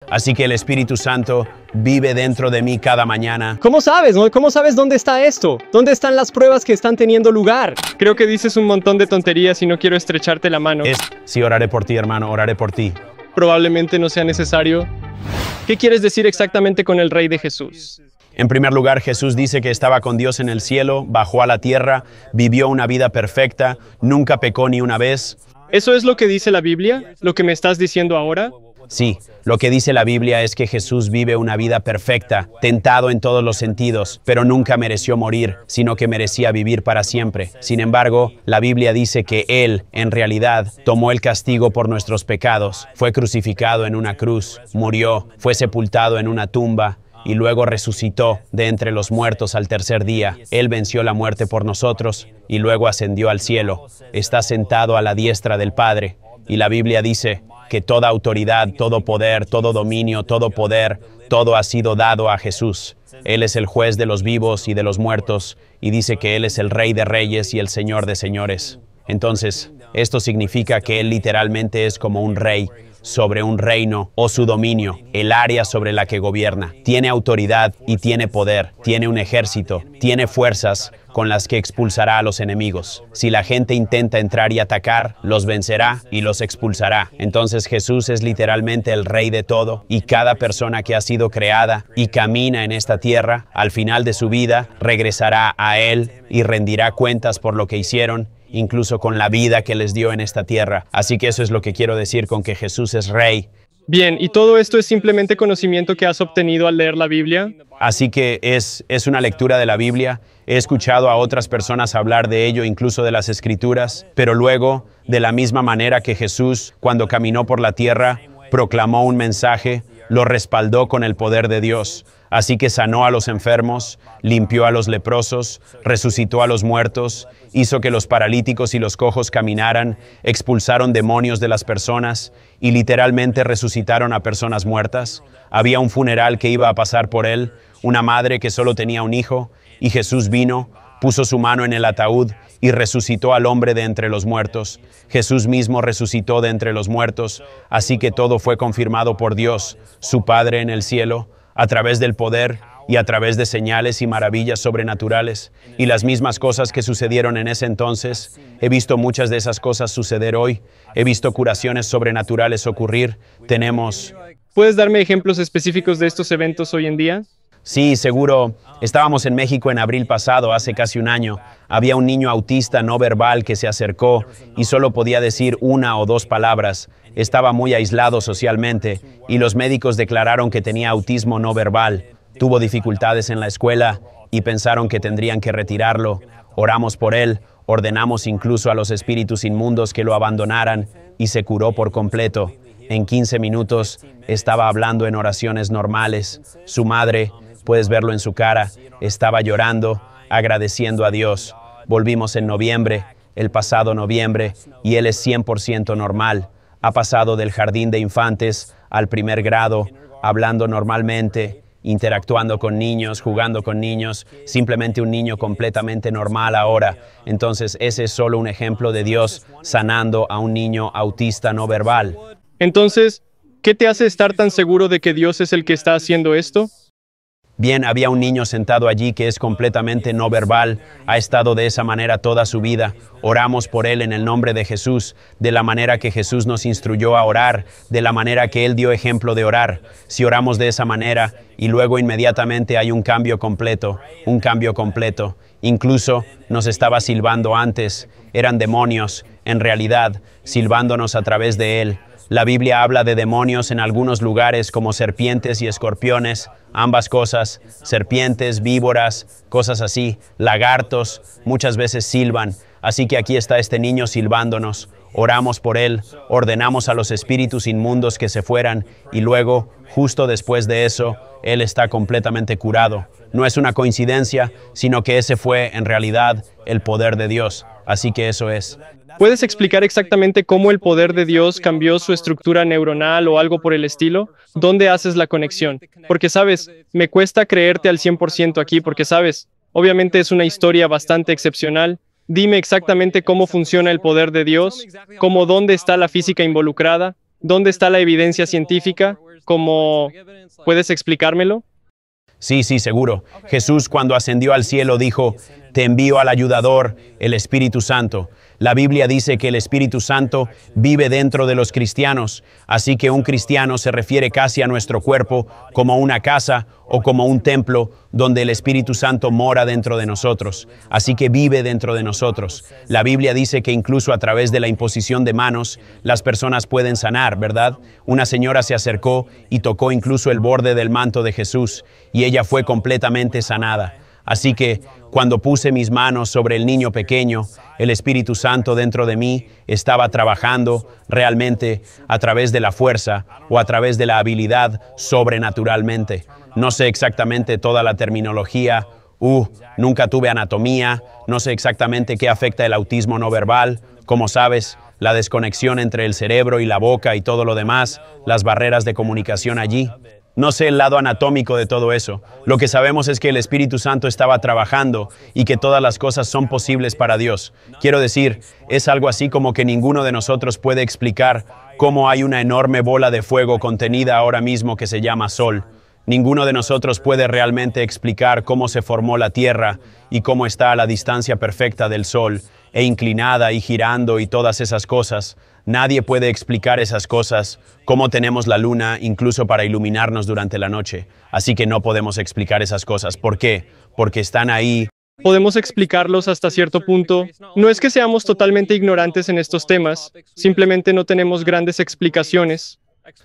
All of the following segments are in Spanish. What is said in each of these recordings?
Así que el Espíritu Santo vive dentro de mí cada mañana. ¿Cómo sabes, no? ¿Cómo sabes dónde está esto? ¿Dónde están las pruebas que están teniendo lugar? Creo que dices un montón de tonterías y no quiero estrecharte la mano. Sí, oraré por ti, hermano, oraré por ti. Probablemente no sea necesario. ¿Qué quieres decir exactamente con el Rey de Jesús? En primer lugar, Jesús dice que estaba con Dios en el cielo, bajó a la tierra, vivió una vida perfecta, nunca pecó ni una vez. ¿Eso es lo que dice la Biblia? ¿Lo que me estás diciendo ahora? Sí, lo que dice la Biblia es que Jesús vive una vida perfecta, tentado en todos los sentidos, pero nunca mereció morir, sino que merecía vivir para siempre. Sin embargo, la Biblia dice que Él, en realidad, tomó el castigo por nuestros pecados, fue crucificado en una cruz, murió, fue sepultado en una tumba, y luego resucitó de entre los muertos al tercer día. Él venció la muerte por nosotros y luego ascendió al cielo. Está sentado a la diestra del Padre. Y la Biblia dice que toda autoridad, todo poder, todo dominio, todo poder, todo ha sido dado a Jesús. Él es el juez de los vivos y de los muertos, y dice que Él es el Rey de reyes y el Señor de señores. Entonces, esto significa que Él literalmente es como un rey sobre un reino o su dominio, el área sobre la que gobierna. Tiene autoridad y tiene poder, tiene un ejército, tiene fuerzas con las que expulsará a los enemigos. Si la gente intenta entrar y atacar, los vencerá y los expulsará. Entonces Jesús es literalmente el Rey de todo, y cada persona que ha sido creada y camina en esta tierra, al final de su vida, regresará a Él y rendirá cuentas por lo que hicieron, incluso con la vida que les dio en esta tierra. Así que eso es lo que quiero decir con que Jesús es Rey. Bien, ¿y todo esto es simplemente conocimiento que has obtenido al leer la Biblia? Así que es una lectura de la Biblia. He escuchado a otras personas hablar de ello, incluso de las Escrituras, pero luego, de la misma manera que Jesús, cuando caminó por la tierra, proclamó un mensaje, lo respaldó con el poder de Dios. Así que sanó a los enfermos, limpió a los leprosos, resucitó a los muertos, hizo que los paralíticos y los cojos caminaran, expulsaron demonios de las personas y literalmente resucitaron a personas muertas. Había un funeral que iba a pasar por él, una madre que solo tenía un hijo, y Jesús vino, puso su mano en el ataúd y resucitó al hombre de entre los muertos. Jesús mismo resucitó de entre los muertos, así que todo fue confirmado por Dios, su Padre en el cielo, a través del poder y a través de señales y maravillas sobrenaturales. Y las mismas cosas que sucedieron en ese entonces, he visto muchas de esas cosas suceder hoy. He visto curaciones sobrenaturales ocurrir. ¿Puedes darme ejemplos específicos de estos eventos hoy en día? Sí, seguro. Estábamos en México en abril pasado, hace casi un año. Había un niño autista no verbal que se acercó y solo podía decir una o dos palabras. Estaba muy aislado socialmente y los médicos declararon que tenía autismo no verbal. Tuvo dificultades en la escuela y pensaron que tendrían que retirarlo. Oramos por él, ordenamos incluso a los espíritus inmundos que lo abandonaran y se curó por completo. En 15 minutos estaba hablando en oraciones normales. Su madre, puedes verlo en su cara, estaba llorando, agradeciendo a Dios. Volvimos en noviembre, el pasado noviembre, y él es 100% normal. Ha pasado del jardín de infantes al primer grado, hablando normalmente, interactuando con niños, jugando con niños, simplemente un niño completamente normal ahora. Entonces ese es solo un ejemplo de Dios sanando a un niño autista no verbal. Entonces, ¿qué te hace estar tan seguro de que Dios es el que está haciendo esto? Bien, había un niño sentado allí que es completamente no verbal, ha estado de esa manera toda su vida. Oramos por él en el nombre de Jesús, de la manera que Jesús nos instruyó a orar, de la manera que él dio ejemplo de orar. Si oramos de esa manera y luego inmediatamente hay un cambio completo, un cambio completo. Incluso nos estaba silbando antes, eran demonios, en realidad, silbándonos a través de él. La Biblia habla de demonios en algunos lugares como serpientes y escorpiones, ambas cosas, serpientes, víboras, cosas así, lagartos, muchas veces silban. Así que aquí está este niño silbándonos. Oramos por él, ordenamos a los espíritus inmundos que se fueran y luego, justo después de eso, él está completamente curado. No es una coincidencia, sino que ese fue, en realidad, el poder de Dios. Así que eso es. ¿Puedes explicar exactamente cómo el poder de Dios cambió su estructura neuronal o algo por el estilo? ¿Dónde haces la conexión? Porque, sabes, me cuesta creerte al 100% aquí porque, sabes, obviamente es una historia bastante excepcional. Dime exactamente cómo funciona el poder de Dios, dónde está la física involucrada, dónde está la evidencia científica, ¿Cómo puedes explicármelo? Sí, sí, seguro. Jesús, cuando ascendió al cielo, dijo, te envío al ayudador, el Espíritu Santo. La Biblia dice que el Espíritu Santo vive dentro de los cristianos, así que un cristiano se refiere casi a nuestro cuerpo como una casa o como un templo donde el Espíritu Santo mora dentro de nosotros, así que vive dentro de nosotros. La Biblia dice que incluso a través de la imposición de manos, las personas pueden sanar, ¿verdad? Una señora se acercó y tocó incluso el borde del manto de Jesús, y ella fue completamente sanada. Así que, cuando puse mis manos sobre el niño pequeño, el Espíritu Santo dentro de mí estaba trabajando realmente a través de la fuerza o a través de la habilidad sobrenaturalmente. No sé exactamente toda la terminología, nunca tuve anatomía, no sé exactamente qué afecta el autismo no verbal, como sabes, la desconexión entre el cerebro y la boca y todo lo demás, las barreras de comunicación allí. No sé el lado anatómico de todo eso. Lo que sabemos es que el Espíritu Santo estaba trabajando y que todas las cosas son posibles para Dios. Quiero decir, es algo así como que ninguno de nosotros puede explicar cómo hay una enorme bola de fuego contenida ahora mismo que se llama Sol. Ninguno de nosotros puede realmente explicar cómo se formó la Tierra y cómo está a la distancia perfecta del Sol, e inclinada y girando y todas esas cosas. Nadie puede explicar esas cosas, cómo tenemos la luna incluso para iluminarnos durante la noche. Así que no podemos explicar esas cosas. ¿Por qué? Porque están ahí. Podemos explicarlos hasta cierto punto. No es que seamos totalmente ignorantes en estos temas, simplemente no tenemos grandes explicaciones.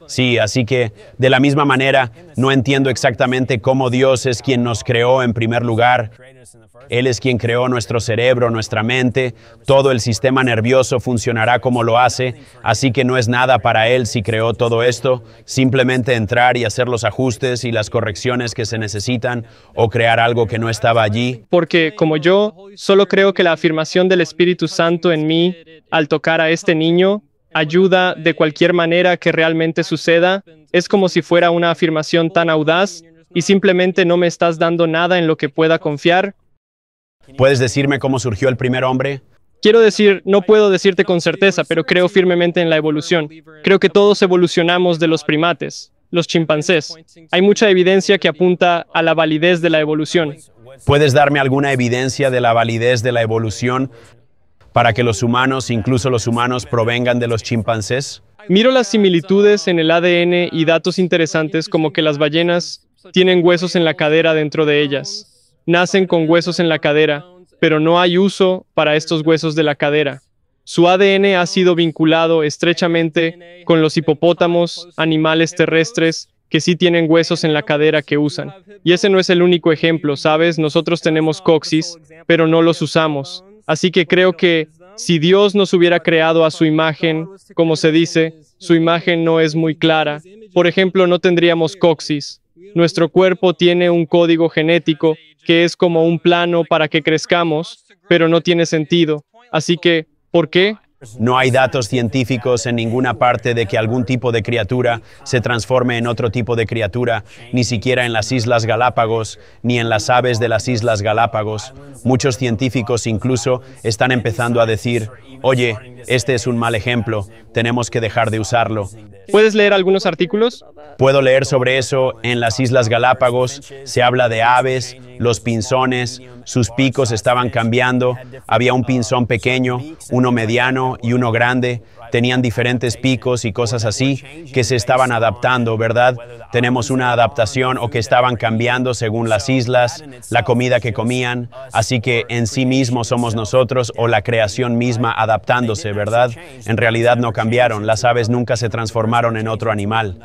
Sí, así que, de la misma manera, no entiendo exactamente cómo Dios es quien nos creó en primer lugar. Él es quien creó nuestro cerebro, nuestra mente, todo el sistema nervioso funcionará como lo hace, así que no es nada para Él si creó todo esto, simplemente entrar y hacer los ajustes y las correcciones que se necesitan o crear algo que no estaba allí. Porque, como yo, solo creo que la afirmación del Espíritu Santo en mí, al tocar a este niño, ayuda de cualquier manera que realmente suceda, es como si fuera una afirmación tan audaz y simplemente no me estás dando nada en lo que pueda confiar. ¿Puedes decirme cómo surgió el primer hombre? Quiero decir, no puedo decirte con certeza, pero creo firmemente en la evolución. Creo que todos evolucionamos de los primates, los chimpancés. Hay mucha evidencia que apunta a la validez de la evolución. ¿Puedes darme alguna evidencia de la validez de la evolución para que los humanos, incluso los humanos, provengan de los chimpancés? Miro las similitudes en el ADN y datos interesantes como que las ballenas tienen huesos en la cadera dentro de ellas. Nacen con huesos en la cadera, pero no hay uso para estos huesos de la cadera. Su ADN ha sido vinculado estrechamente con los hipopótamos, animales terrestres, que sí tienen huesos en la cadera que usan. Y ese no es el único ejemplo, ¿sabes? Nosotros tenemos coxis, pero no los usamos. Así que creo que si Dios nos hubiera creado a su imagen, como se dice, su imagen no es muy clara. Por ejemplo, no tendríamos coxis. Nuestro cuerpo tiene un código genético que es como un plano para que crezcamos, pero no tiene sentido. Así que, ¿por qué? No hay datos científicos en ninguna parte de que algún tipo de criatura se transforme en otro tipo de criatura, ni siquiera en las Islas Galápagos, ni en las aves de las Islas Galápagos. Muchos científicos incluso están empezando a decir, oye, este es un mal ejemplo, tenemos que dejar de usarlo. ¿Puedes leer algunos artículos? Puedo leer sobre eso. En las Islas Galápagos se habla de aves, los pinzones, sus picos estaban cambiando. Había un pinzón pequeño, uno mediano y uno grande. Tenían diferentes picos y cosas así que se estaban adaptando, ¿verdad? Tenemos una adaptación o que estaban cambiando según las islas, la comida que comían. Así que en sí mismo somos nosotros o la creación misma adaptándose, ¿verdad? En realidad no cambiaron. Las aves nunca se transformaron en otro animal.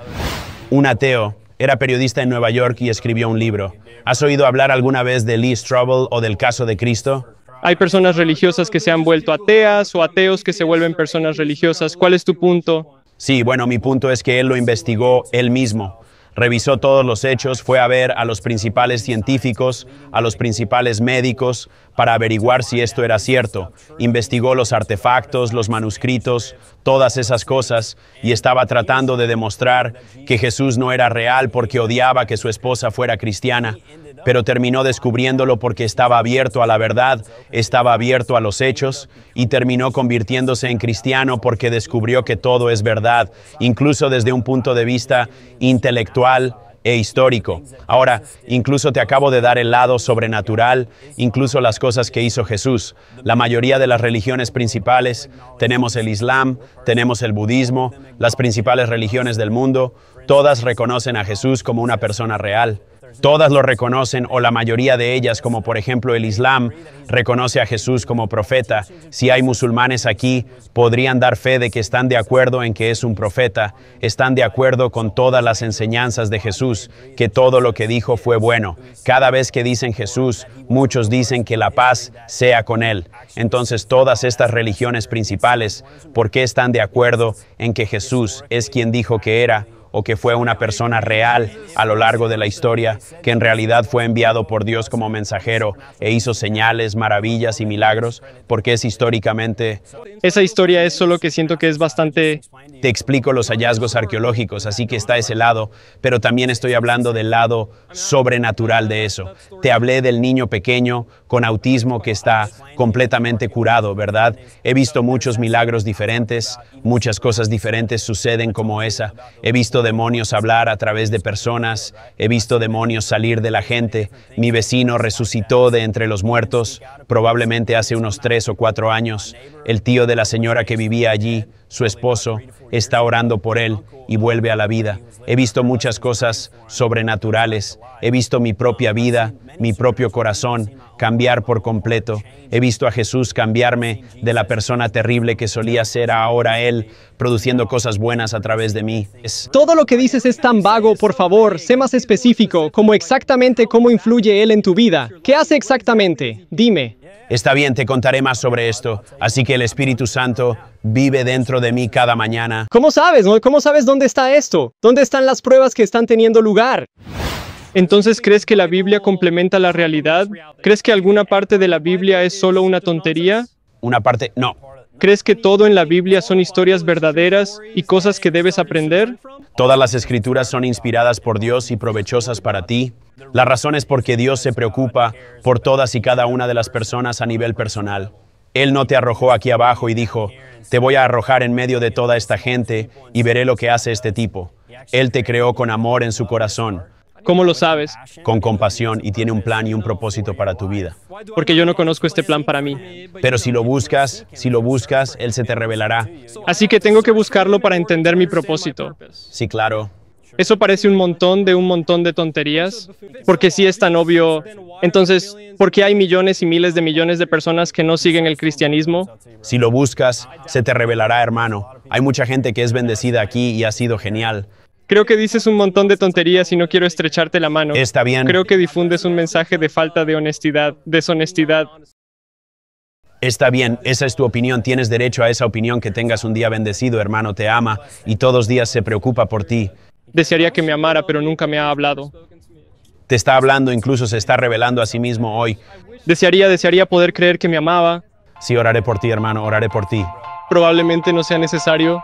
Un ateo era periodista en Nueva York y escribió un libro. ¿Has oído hablar alguna vez de Lee Strobel o del caso de Cristo? Hay personas religiosas que se han vuelto ateas o ateos que se vuelven personas religiosas. ¿Cuál es tu punto? Sí, bueno, mi punto es que él lo investigó él mismo. Revisó todos los hechos, fue a ver a los principales científicos, a los principales médicos, para averiguar si esto era cierto. Investigó los artefactos, los manuscritos, todas esas cosas, y estaba tratando de demostrar que Jesús no era real porque odiaba que su esposa fuera cristiana. pero terminó descubriéndolo porque estaba abierto a la verdad, estaba abierto a los hechos y terminó convirtiéndose en cristiano porque descubrió que todo es verdad, incluso desde un punto de vista intelectual e histórico. Ahora, incluso te acabo de dar el lado sobrenatural, incluso las cosas que hizo Jesús. La mayoría de las religiones principales, tenemos el Islam, tenemos el budismo, las principales religiones del mundo, todas reconocen a Jesús como una persona real. Todas lo reconocen, o la mayoría de ellas, como por ejemplo el Islam, reconoce a Jesús como profeta. Si hay musulmanes aquí, podrían dar fe de que están de acuerdo en que es un profeta, están de acuerdo con todas las enseñanzas de Jesús, que todo lo que dijo fue bueno. Cada vez que dicen Jesús, muchos dicen que la paz sea con él. Entonces todas estas religiones principales, ¿por qué están de acuerdo en que Jesús es quien dijo que era, o que fue una persona real a lo largo de la historia, que en realidad fue enviado por Dios como mensajero e hizo señales, maravillas y milagros, porque es históricamente... Esa historia es solo que siento que es bastante... Te explico los hallazgos arqueológicos, así que está ese lado, pero también estoy hablando del lado sobrenatural de eso. Te hablé del niño pequeño con autismo que está completamente curado, ¿verdad? He visto muchos milagros diferentes, muchas cosas diferentes suceden como esa. He visto demonios hablar a través de personas, he visto demonios salir de la gente. Mi vecino resucitó de entre los muertos, probablemente hace unos 3 o 4 años. El tío de la señora que vivía allí, su esposo, está orando por él y vuelve a la vida. He visto muchas cosas sobrenaturales. He visto mi propia vida, mi propio corazón cambiar por completo. He visto a Jesús cambiarme de la persona terrible que solía ser a ahora Él, produciendo cosas buenas a través de mí. Todo lo que dices es tan vago, por favor, sé más específico, como exactamente cómo influye Él en tu vida. ¿Qué hace exactamente? Dime. Está bien, te contaré más sobre esto. Así que el Espíritu Santo vive dentro de mí cada mañana. ¿Cómo sabes, no? ¿Cómo sabes dónde está esto? ¿Dónde están las pruebas que están teniendo lugar? Entonces, ¿crees que la Biblia complementa la realidad? ¿Crees que alguna parte de la Biblia es solo una tontería? Una parte, no. ¿Crees que todo en la Biblia son historias verdaderas y cosas que debes aprender? Todas las escrituras son inspiradas por Dios y provechosas para ti. La razón es porque Dios se preocupa por todas y cada una de las personas a nivel personal. Él no te arrojó aquí abajo y dijo, te voy a arrojar en medio de toda esta gente y veré lo que hace este tipo. Él te creó con amor en su corazón, ¿Cómo lo sabes? con compasión, y tiene un plan y un propósito para tu vida. Porque yo no conozco este plan para mí. Pero si lo buscas, Él se te revelará. Así que tengo que buscarlo para entender mi propósito. Sí, claro. Eso parece un montón de tonterías, porque sí es tan obvio. Entonces, ¿por qué hay millones y miles de millones de personas que no siguen el cristianismo? Si lo buscas, se te revelará, hermano. Hay mucha gente que es bendecida aquí y ha sido genial. Creo que dices un montón de tonterías y no quiero estrecharte la mano. Está bien. Creo que difundes un mensaje de falta de honestidad, deshonestidad. Está bien, esa es tu opinión. Tienes derecho a esa opinión. Que tengas un día bendecido, hermano. Te ama y todos los días se preocupa por ti. Desearía que me amara, pero nunca me ha hablado. Te está hablando, incluso se está revelando a sí mismo hoy. Desearía poder creer que me amaba. Sí, oraré por ti, hermano, oraré por ti. Probablemente no sea necesario.